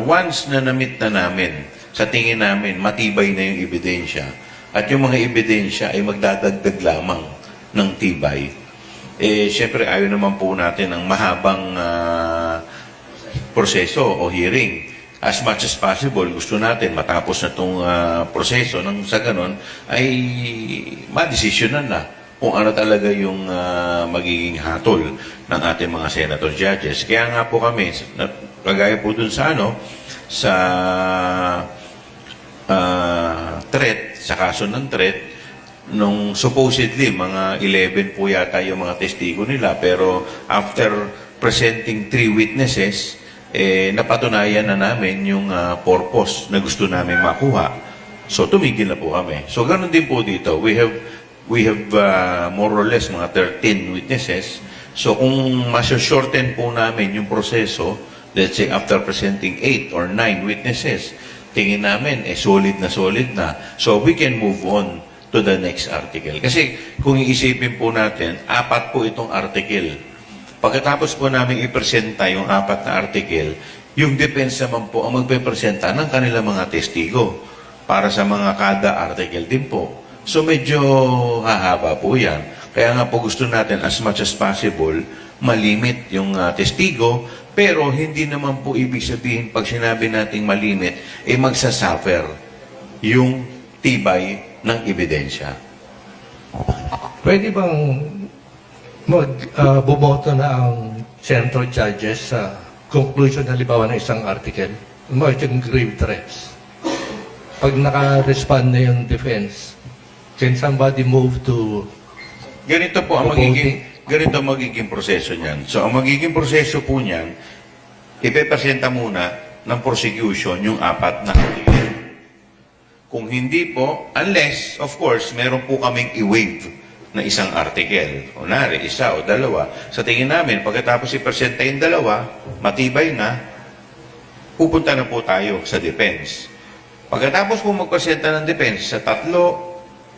once na na-meet na namin, sa tingin namin, matibay na yung ebidensya, at yung mga ebidensya ay magdadagdag lamang ng tibay, syempre ayaw naman po natin ng mahabang proseso o hearing. As much as possible, gusto natin matapos na itong proseso nang sa ganon ay madesisyonan na kung ano talaga yung magiging hatol ng ating mga senator judges. Kaya nga po kami, kagaya po dun sa sa threat, sa kaso ng threat, nung supposedly mga 11 po yata yung mga testigo nila, pero after presenting 3 witnesses, napatunayan na namin yung purpose na gusto namin makuha. So tumigil na po kami. So ganun din po dito. We have more or less mga 13 witnesses. So kung mas-shorten po namin yung proseso, let's say after presenting 8 or 9 witnesses, tingin namin solid na. So we can move on to the next article. Kasi kung iisipin po natin, 4 po itong article. Pagkatapos po namin ipresenta yung 4 na article, yung defense naman po ang magpepresenta ng kanilang mga testigo para sa mga kada article din po. So medyo hahaba po yan. Kaya nga po gusto natin as much as possible malimit yung testigo, pero hindi naman po ibig sabihin pag sinabi nating malimit, magsasuffer yung tibay ng ebidensya. Pwede bang bumoto na ang senator judges sa conclusion halimbawa ng isang article? Yung grave threats. Pag naka-respond na yung defense, can somebody move to Ganito po ang magiging proseso niyan. So ang magiging proseso po niyan, ipepresenta muna ng prosecution yung 4 na article. Kung hindi po, unless, of course, meron po kaming i-waive na isang article. Kunwari, 1 o 2. Sa tingin namin, pagkatapos ipresenta yung 2, matibay na, pupunta na po tayo sa defense. Pagkatapos po magpresenta ng defense sa 3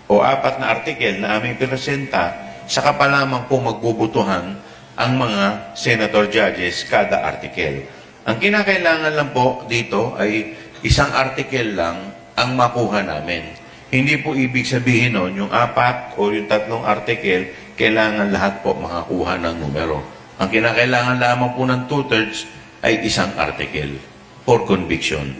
o 4 na article na aming presenta, saka pa lamang po magbubutuhan ang mga senator judges kada article. Ang kinakailangan lang po dito ay isang article lang ang makuha namin. Hindi po ibig sabihin nun, yung 4 o yung 3 article, kailangan lahat po makakuha ng numero. Ang kinakailangan lamang po ng 2/3 ay isang article for conviction.